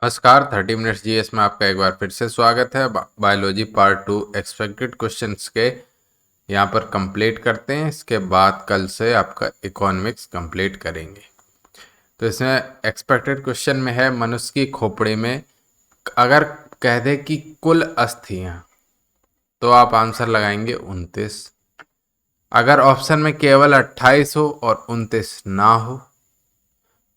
नमस्कार 30 minutes GS में आपका एक बार फिर से स्वागत है। बायोलॉजी पार्ट 2 एक्सपेक्टेड क्वेश्चंस के यहाँ पर कंप्लीट करते हैं। इसके बाद कल से आपका इकोनॉमिक्स कंप्लीट करेंगे। तो इसमें एक्सपेक्टेड क्वेश्चन में है, मनुष्य की खोपड़ी में अगर कह दे कि कुल अस्थियां, तो आप आंसर लगाएंगे 29। अगर ऑप्शन में केवल 28 हो और 29 ना हो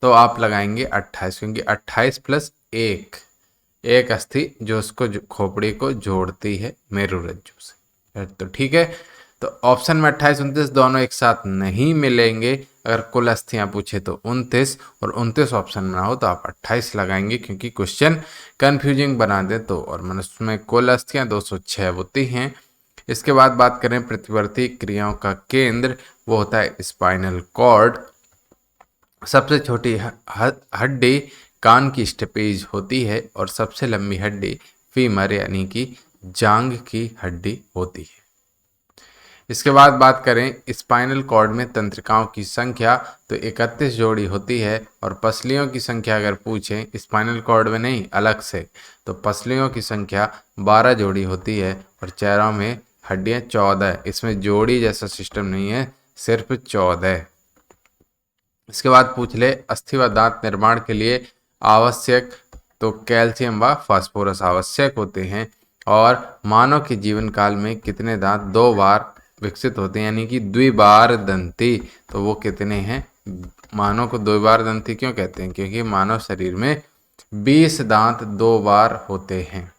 तो आप लगाएंगे 28, क्योंकि 28 प्लस एक अस्थि जो उसको खोपड़ी को जोड़ती है मेरुरज्जु से। तो ठीक है, तो ऑप्शन में 28 29 दोनों एक साथ नहीं मिलेंगे। अगर कुल अस्थियां पूछे तो 29 और 29 ऑप्शन में ना हो तो आप 28 लगाएंगे, क्योंकि क्वेश्चन कंफ्यूजिंग बना दे तो। और मनुष्य में कुल अस्थियां 206 होती हैं। इसके बाद बात करें प्रतिवर्ती क्रियाओं का केंद्र, वो होता है स्पाइनल कॉर्ड। सबसे छोटी हड्डी कान की स्टेपेज होती है और सबसे लंबी हड्डी फीमर यानी कि जांघ की हड्डी होती है। इसके बाद बात करें स्पाइनल कॉर्ड में तंत्रिकाओं की संख्या, तो 31 जोड़ी होती है। और पसलियों की संख्या अगर पूछें स्पाइनल कॉर्ड में नहीं अलग से, तो पसलियों की संख्या 12 जोड़ी होती है और चेहरों में हड्डियां 14। इसमें जोड़ी जैसा सिस्टम नहीं है, सिर्फ 14। इसके बाद पूछ ले अस्थि व दांत निर्माण के लिए आवश्यक, तो कैल्शियम व फास्फोरस आवश्यक होते हैं। और मानव के जीवन काल में कितने दांत 2 बार विकसित होते हैं, यानी कि द्विबार दंती। तो वो कितने हैं? मानव को द्विबार दंती क्यों कहते हैं? क्योंकि मानव शरीर में 20 दांत 2 बार होते हैं,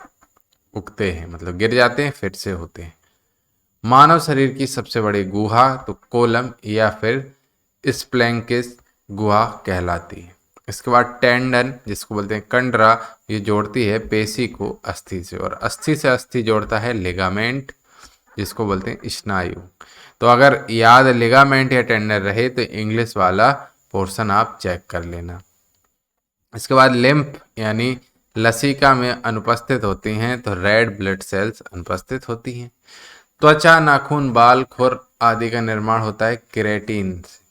उगते हैं, मतलब गिर जाते हैं फिर से होते हैं। मानव शरीर की सबसे बड़ी गुहा तो कोलम या फिर स्प्लैंकिस गुहा कहलाती है। इसके बाद टेंडन जिसको बोलते हैं कंडरा, ये जोड़ती है पेशी को अस्थि से, और अस्थि से अस्थि जोड़ता है लिगामेंट जिसको बोलते हैं स्नायु। तो अगर याद लिगामेंट या टेंडन रहे तो इंग्लिश वाला पोर्शन आप चेक कर लेना। इसके बाद लिम्फ यानी लसिका में अनुपस्थित होती हैं, तो रेड ब्लड सेल्स अनुपस्थित होती हैं। त्वचा, नाखून, बाल, खुर आदि का निर्माण होता है केराटिन से।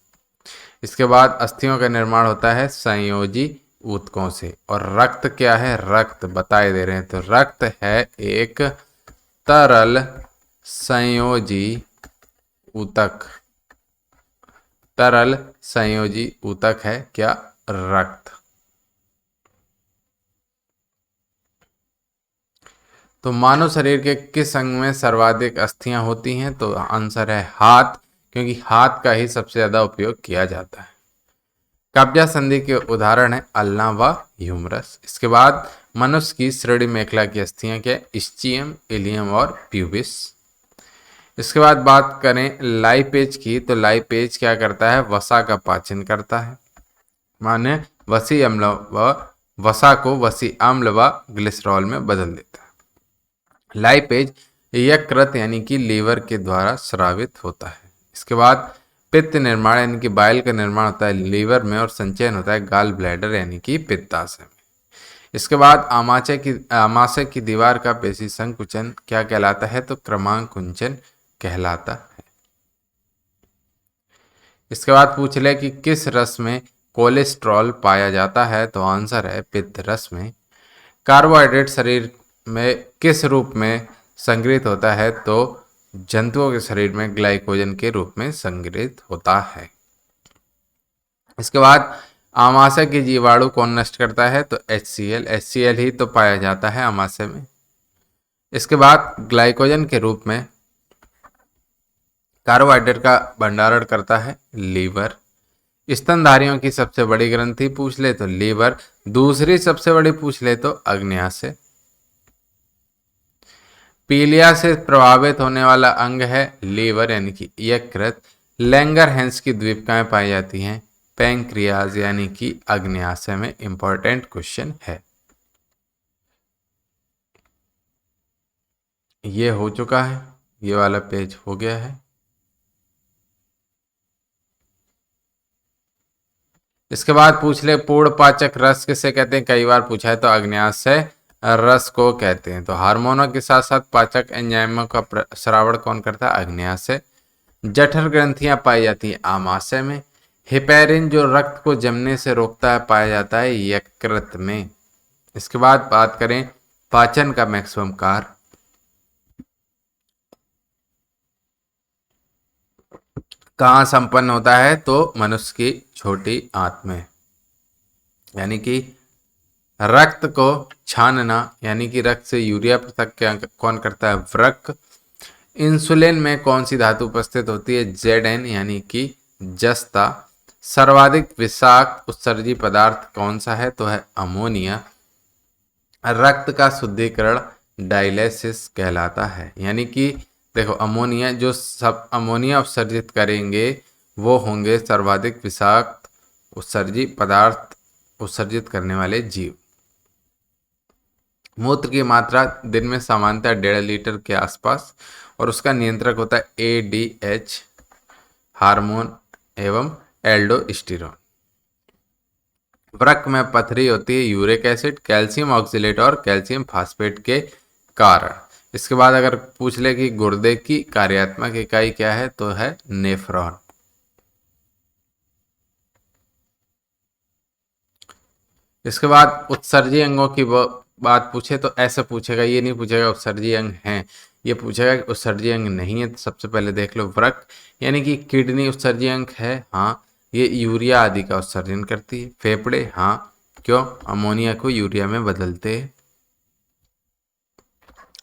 इसके बाद अस्थियों का निर्माण होता है संयोजी ऊतकों से। और रक्त क्या है? रक्त बताए दे रहे हैं, तो रक्त है एक तरल संयोजी ऊतक। तरल संयोजी ऊतक है क्या? रक्त। तो मानव शरीर के किस अंग में सर्वाधिक अस्थियां होती हैं? तो आंसर है हाथ, क्योंकि हाथ का ही सबसे ज्यादा उपयोग किया जाता है। कब्जा संधि के उदाहरण है अल्ना व ह्यूमरस। इसके बाद मनुष्य की श्रोणि मेखला की अस्थियां क्या? इस्चियम, इलियम और प्यूबिस। इसके बाद बात करें लाइपेज की, तो लाइपेज क्या करता है? वसा का पाचन करता है, माने वसी अम्ल व वसा को वसी अम्ल व ग्लिसरॉल में बदल देता है। लाइपेज यकृत यानी कि लीवर के द्वारा स्रावित होता है। इसके बाद पित्त निर्माण यानी कि बाइल का निर्माण होता है लीवर में, और संचयन होता है गाल ब्लैडर यानी कि पित्ताशय में। इसके बाद आमाशय की दीवार का पेशी संकुचन क्या कहलाता है? तो क्रमांकुंचन कहलाता है। इसके बाद पूछ ले कि किस रस में कोलेस्ट्रॉल पाया जाता है? तो आंसर है पित्त रस में। कार्बोहाइड्रेट शरीर में किस रूप में संग्रहित होता है? तो जंतुओं के शरीर में ग्लाइकोजन के रूप में संग्रहित होता है। इसके बाद आमाशय के जीवाणु कौन नष्ट करता है? तो HCl ही तो पाया जाता है आमाशय में। इसके बाद ग्लाइकोजन के रूप में कार्बोहाइड्रेट का भंडारण करता है लीवर। स्तनधारियों की सबसे बड़ी ग्रंथि पूछ ले तो लीवर, दूसरी सबसे बड़ी पूछ ले तो अग्न्याशय। पीलिया से प्रभावित होने वाला अंग है लीवर यानी कि यकृत। लैंगरहैंस की द्वीपिकाएं पाई जाती हैं पैंक्रियाज यानी कि अग्न्याशय में। इंपॉर्टेंट क्वेश्चन है। ये हो चुका है, ये वाला पेज हो गया है। इसके बाद पूछ ले पूर्ण पाचक रस किसे कहते हैं? कई बार पूछा है, तो अग्न्याशय रस को कहते हैं। तो हार्मोनों के साथ साथ पाचक एंजाइमों का श्रावण कौन करता है? अग्न्याशय। जठर ग्रंथियां पाई जाती है आमाशय में। हेपेरिन जो रक्त को जमने से रोकता है पाया जाता है यकृत में। इसके बाद बात करें पाचन का मैक्सिमम कार्य, कहाँ संपन्न होता है, तो मनुष्य की छोटी आंत में, यानी कि रक्त को छानना, यानी कि रक्त से यूरिया पृथक क्या कौन करता है, वृक्क। इंसुलिन में कौन सी धातु उपस्थित होती है, Zn, यानी कि जस्ता। सर्वाधिक विषाक्त उत्सर्जी पदार्थ कौन सा है, तो है अमोनिया। रक्त का शुद्धिकरण डायलिसिस कहलाता है, यानी कि देखो अमोनिया, जो सब अमोनिया उत्सर्जित करेंगे वो होंगे सर्वाधिक विषाक्त उत्सर्जी पदार्थ उत्सर्जित करने वाले जीव। मूत्र की मात्रा दिन में सामान्यतः 1.5 लीटर के आसपास, और उसका नियंत्रक होता है ADH हार्मोन एवं एल्डोस्टेरोन। वृक्क में पथरी होती है यूरिक एसिड, कैल्शियम ऑक्सलेट और कैल्शियम फास्फेट के कारण। इसके बाद अगर पूछ ले कि गुर्दे की कार्यात्मक इकाई क्या है, तो है नेफ्रॉन। इसके बाद उत्सर्जी अंगों की बात पूछे तो ऐसे पूछेगा, ये नहीं पूछेगा उत्सर्जी अंग हैं, ये पूछेगा कि उत्सर्जी अंग नहीं है। तो सबसे पहले देख लो वृक्क, यानी कि किडनी उत्सर्जी अंग है, हाँ, ये यूरिया आदि का उत्सर्जन करती है। फेफड़े, हाँ, क्यों, अमोनिया को यूरिया में बदलते हैं।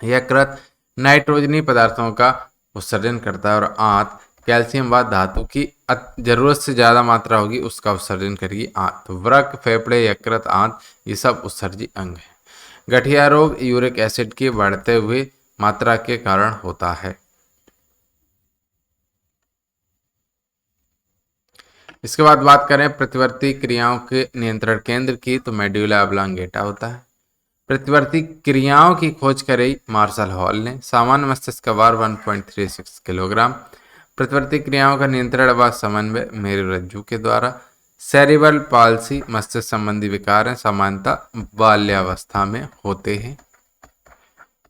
यकृत नाइट्रोजनी पदार्थों का उत्सर्जन करता है, और आंत कैल्शियम व धातु की जरूरत से ज्यादा मात्रा होगी उसका उत्सर्जन करेगी आंत। वृक्क, फेफड़े, यकृत, आंत, ये सब उत्सर्जी अंग हैं। गठिया रोग यूरिक एसिड की बढ़ते हुए मात्रा के कारण होता है। इसके बाद बात करें प्रतिवर्ती क्रियाओं के नियंत्रण केंद्र की, तो मेड्यूला ऑब्लांगेटा होता है। प्रतिवर्ती क्रियाओं की खोज करी मार्शल हॉल ने। सामान्य मस्तिष्क का भार 1.36 किलोग्राम। प्रतिवर्ती क्रियाओं का नियंत्रण व समन्वय मेरुरज्जु के द्वारा। सेरिब्रल पाल्सी मस्तिष्क संबंधी विकार हैं, सामान्यतः बाल्यावस्था में होते हैं।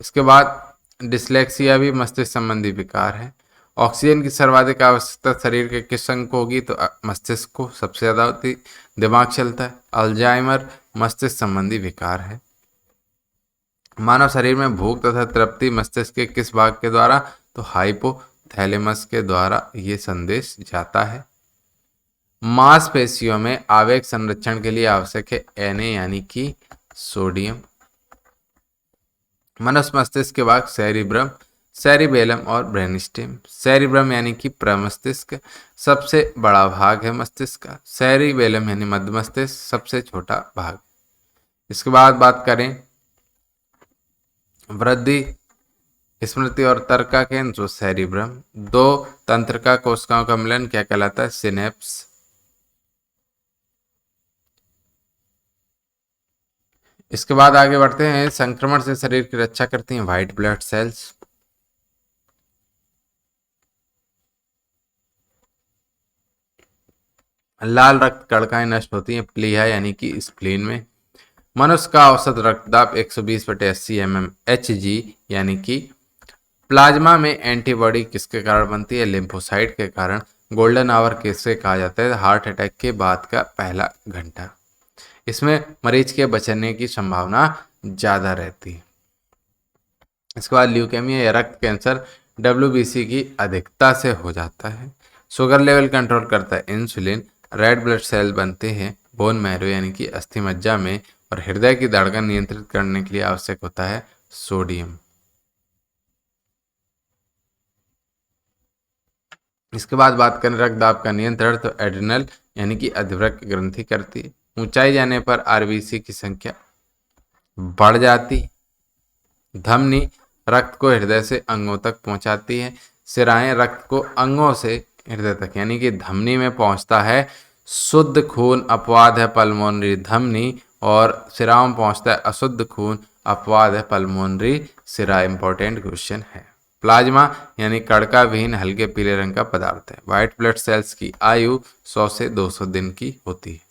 इसके बाद डिसलेक्सिया भी मस्तिष्क संबंधी विकार है। ऑक्सीजन की सर्वाधिक आवश्यकता शरीर के किस अंग को होगी, तो मस्तिष्क को सबसे ज्यादा होती, दिमाग चलता है। अल्जाइमर मस्तिष्क संबंधी विकार है। मानव शरीर में भूख तथा तृप्ति मस्तिष्क के किस भाग के द्वारा, तो हाइपोथैलेमस के द्वारा ये संदेश जाता है। मांसपेशियों में आवेग संरक्षण के लिए आवश्यक है Na, यानी कि सोडियम। मनुष्य मस्तिष्क के भाग सेरिब्रम, सेरिबेलम और ब्रेनस्टेम। सेरिब्रम यानी कि प्रमस्तिष्क सबसे बड़ा भाग है मस्तिष्क का। सेरिबेलम यानी मध्य मस्तिष्क सबसे छोटा भाग। इसके बाद बात करें वृद्धि, स्मृति और तर्क का केंद्र, जो सेरिब्रम। दो तंत्रिका कोशिकाओं का मिलन क्या कहलाता है, सिनेप्स। इसके बाद आगे बढ़ते हैं, संक्रमण से शरीर की रक्षा करती हैं व्हाइट ब्लड सेल्स। लाल रक्त कणिकाएं नष्ट होती हैं प्लीहा यानी कि स्प्लीन में। मनुष्य का औसत रक्तदाब 120/80 mmHg, यानी कि प्लाज्मा में एंटीबॉडी किसके कारण बनती है, लिम्फोसाइट के कारण। गोल्डन आवर किसे कहा जाता है, हार्ट अटैक के बाद का पहला घंटा। इसमें मरीज के बचने की संभावना ज्यादा रहती है। इसके बाद ल्यूकेमिया या रक्त कैंसर WBC की अधिकता से हो जाता है। शुगर लेवल कंट्रोल करता है इंसुलिन। रेड ब्लड सेल बनते हैं बोन मैरो यानी कि अस्थि मज्जा में, और हृदय की धड़कन नियंत्रित करने के लिए आवश्यक होता है सोडियम। इसके बाद बात करें रक्तदाब का नियंत्रण, तो एड्रिनल यानी कि अधिवृक्क ग्रंथि करती है। ऊंचाई जाने पर RBC की संख्या बढ़ जाती। धमनी रक्त को हृदय से अंगों तक पहुंचाती है। सिराएं रक्त को अंगों से हृदय तक, यानी कि धमनी में पहुंचता है शुद्ध खून, अपवाद है पल्मोनरी धमनी, और सिराओं में पहुंचता है अशुद्ध खून, अपवाद है पल्मोनरी सिरा। इंपॉर्टेंट क्वेश्चन है। प्लाज्मा यानी कणका विहीन हल्के पीले रंग का पदार्थ है। व्हाइट ब्लड सेल्स की आयु 100 से 200 दिन की होती है।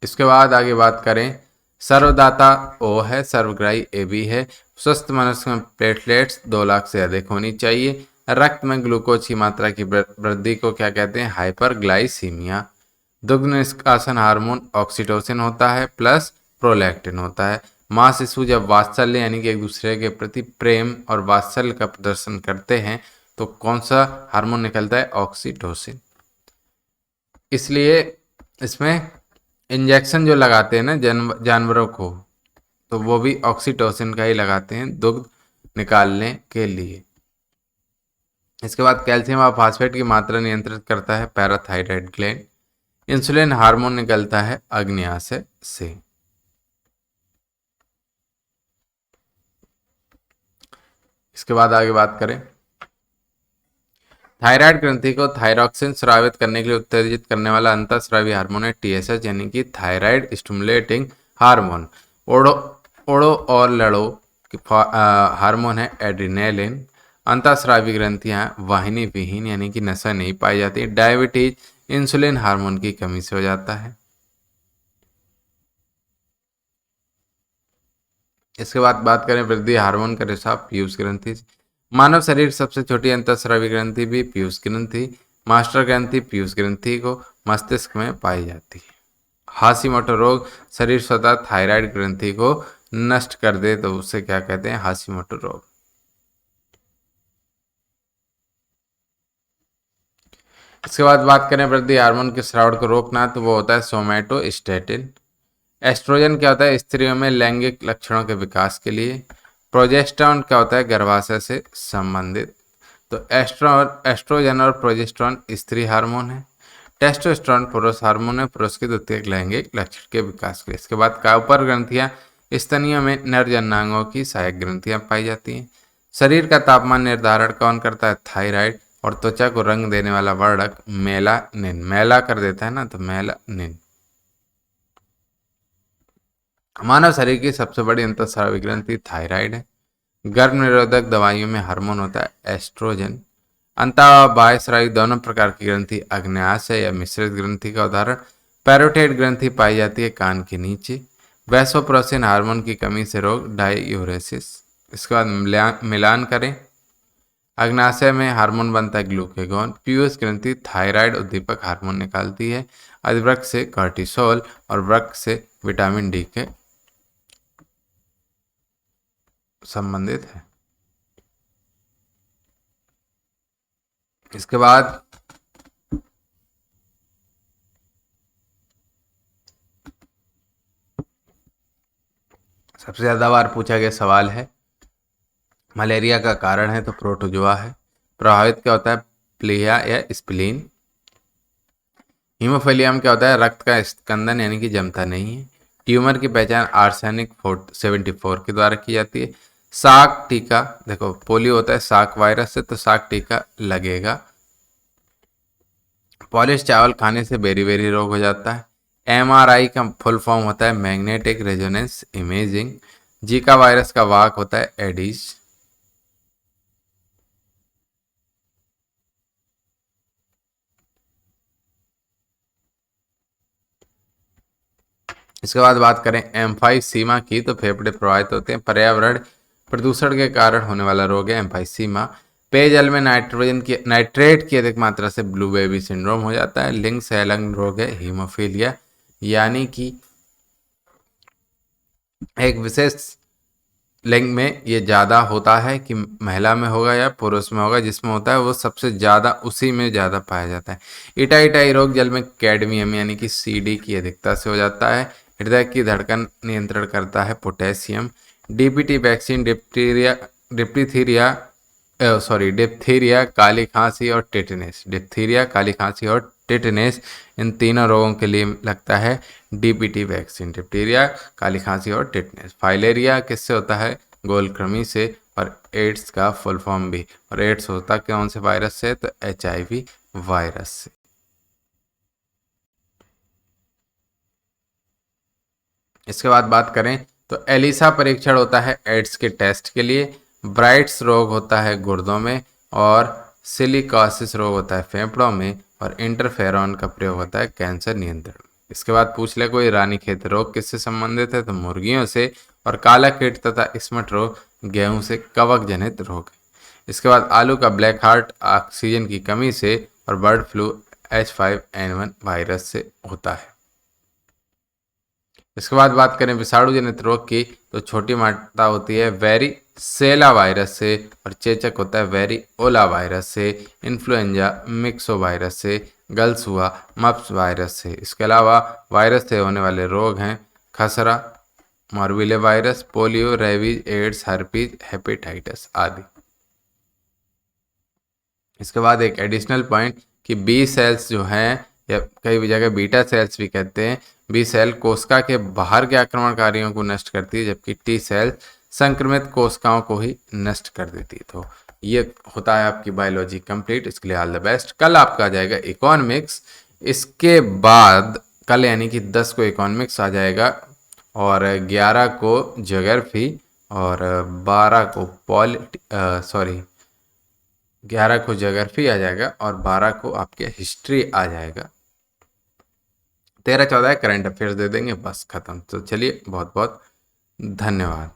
इसके बाद आगे बात करें, सर्वदाता O है, सर्वग्राही AB है। स्वस्थ मनुष्य में प्लेटलेट्स 2 लाख से अधिक होनी चाहिए। रक्त में ग्लूकोज की मात्रा की वृद्धि को क्या कहते हैं? हाइपरग्लाइसीमिया। दुग्ध निष्कासन हार्मोन ऑक्सीटोसिन होता है प्लस प्रोलैक्टिन होता है। माँ शिशु जब वात्सल्य यानी कि एक दूसरे के प्रति प्रेम और वात्सल्य का प्रदर्शन करते हैं तो कौन सा हार्मोन निकलता है? ऑक्सीटोसिन। इसलिए इसमें इंजेक्शन जो लगाते हैं ना जानवरों को, तो वो भी ऑक्सीटोसिन का ही लगाते हैं दुग्ध निकालने के लिए। इसके बाद कैल्शियम और फास्फेट की मात्रा नियंत्रित करता है पैराथायराइड ग्लैंड। इंसुलिन हार्मोन निकलता है अग्न्याशय से। इसके बाद आगे बात करें, थायराइड ग्रंथि को थायरॉक्सिन स्रावित करने के लिए उत्तेजित करने वाला अंतःस्रावी हार्मोन है टीएसएच यानी कि थायराइड स्टिमुलेटिंग हार्मोन। ओडो ओडो और लड़ो हार्मोन है एड्रिनेलिन। अंतःस्रावी ग्रंथियां वाहिनी विहीन यानी कि नशा नहीं पाई जाती। डायबिटीज इंसुलिन हार्मोन की कमी से हो जाता है। इसके बाद बात करें वृद्धि हार्मोन का रिसाव पीयूष ग्रंथि से। मानव शरीर सबसे छोटी अंतःस्रावी ग्रंथि भी पीयूष ग्रंथि। मास्टर ग्रंथि पीयूष ग्रंथि को मस्तिष्क में पाई जाती है। हाशीमोटो रोग, शरीर स्वतः थायराइड ग्रंथि को नष्ट कर दे तो उसे क्या कहते हैं? हाशीमोटो रोग। इसके बाद बात करें वृद्धि हार्मोन के स्राव को रोकना, तो वो होता है सोमैटोस्टेटिन। एस्ट्रोजन क्या होता है? स्त्रियों में लैंगिक लक्षणों के विकास के लिए। प्रोजेस्टेरॉन क्या होता है? गर्भाशय से संबंधित। तो एस्ट्रोजन और प्रोजेस्टेरॉन स्त्री हार्मोन है। टेस्टोस्टेरोन पुरुष हार्मोन है, पुरुष के द्वितीय लैंगिक लक्षण के विकास के लिए। इसके बाद काउपर ग्रंथियां, स्तनियों में नर जननांगों की सहायक ग्रंथियां पाई जाती हैं। शरीर का तापमान निर्धारण कौन करता है? थायराइड। और त्वचा को रंग देने वाला वर्णक मेलानिन, मैला कर देता है ना, तो मेलानिन। मानव शरीर की सबसे बड़ी अंतःस्रावी ग्रंथि थायराइड है। गर्भ निरोधक दवाइयों में हार्मोन होता है एस्ट्रोजन। अंतः बाह्यस्रावी दोनों प्रकार की ग्रंथि अग्न्याशय या मिश्रित ग्रंथि का उदाहरण पैरोटिड ग्रंथि पाई जाती है कान के नीचे। वैसोप्रेसिन हार्मोन की कमी से रोग डाययूरेसिस। इसके बाद मिलान करें, अग्न्याशय में हार्मोन बनता है ग्लूकेगॉन। पीयूष ग्रंथि थायराइड उद्दीपक हार्मोन निकालती है। अधिवृक्क से कॉर्टिसोल और वृक्क से विटामिन डी के संबंधित है। इसके बाद सबसे ज्यादा बार पूछा गया सवाल है, मलेरिया का कारण है तो प्रोटोजोआ है। प्रभावित क्या होता है? प्लीहा या स्प्लीन। हीमोफिलिया में क्या होता है? रक्त का स्कंदन यानी कि जमता नहीं है। ट्यूमर की पहचान आर्सेनिक 74 के द्वारा की जाती है। साक टीका, देखो पोलियो होता है साक वायरस से, तो साक टीका लगेगा। पॉलिश चावल खाने से बेरी रोग हो जाता है। एमआरआई का फुल फॉर्म होता है magnetic resonance imaging. Zika virus का वाहक होता है एडिस। इसके बाद बात करें एम्फाइसीमा की, तो फेफड़े प्रभावित होते हैं। पर्यावरण प्रदूषण के कारण होने वाला रोग है एम्फाइसीमा। पेयजल में नाइट्रेट की अधिक मात्रा से ब्लू बेबी सिंड्रोम हो जाता है। लिंग सहलग्न रोग है हीमोफीलिया, यानी कि एक विशेष लिंग में ये ज़्यादा होता है कि महिला में होगा या पुरुष में होगा, जिसमें होता है वो सबसे ज़्यादा उसी में ज़्यादा पाया जाता है। इटाई रोग जल में कैडमियम यानी कि CD की अधिकता से हो जाता है। हृदय की धड़कन नियंत्रण करता है पोटेशियम। DPT वैक्सीन डिप्थीरिया, काली खांसी और टेटनेस। डिप्थीरिया, काली खांसी और टेटनेस, इन तीनों रोगों के लिए लगता है DPT वैक्सीन। डिप्थीरिया, काली खांसी और टेटनेस। फाइलेरिया किससे होता है? गोलकृमि से। और एड्स का फुल फॉर्म भी, और एड्स होता कौन से वायरस से? तो HIV वायरस से। इसके बाद बात करें तो एलिसा परीक्षण होता है एड्स के टेस्ट के लिए। ब्राइट्स रोग होता है गुर्दों में। और सिलिकोसिस रोग होता है फेफड़ों में। और इंटरफेरॉन का प्रयोग होता है कैंसर नियंत्रण। इसके बाद पूछ ले कोई रानीखेत रोग किससे संबंधित है? तो मुर्गियों से। और काला कीट तथा स्मट रोग गेहूं से कवक जनित रोग है। इसके बाद आलू का ब्लैक हार्ट ऑक्सीजन की कमी से और बर्ड फ्लू H5N1 वायरस से होता है। इसके बाद बात करें विषाणु जनित रोग की, तो छोटी माता होती है वेरिसेला वायरस से और चेचक होता है वेरिओला वायरस से, इन्फ्लुएंजा मिक्सो वायरस से, गल्स हुआ मप्स वायरस से। इसके अलावा वायरस से होने वाले रोग हैं खसरा, मार्विले virus, polio, rabies, AIDS, herpes, hepatitis आदि। इसके बाद एक एडिशनल पॉइंट कि बी सेल्स जो हैं, या कई भी जगह बीटा सेल्स भी कहते हैं, बी सेल कोशिका के बाहर के आक्रमणकारियों को नष्ट करती है, जबकि टी सेल संक्रमित कोशिकाओं को ही नष्ट कर देती है। तो ये होता है आपकी बायोलॉजी कंप्लीट। इसके लिए ऑल द बेस्ट। कल आपका आ जाएगा इकोनॉमिक्स, इसके बाद कल यानी कि 10 को इकोनॉमिक्स आ जाएगा और 11 को ज्योग्राफी और 12 को 11 को ज्योग्राफी आ जाएगा और 12 को आपके हिस्ट्री आ जाएगा। 13-14 करंट अफेयर्स दे देंगे, बस खत्म। तो चलिए, बहुत बहुत धन्यवाद।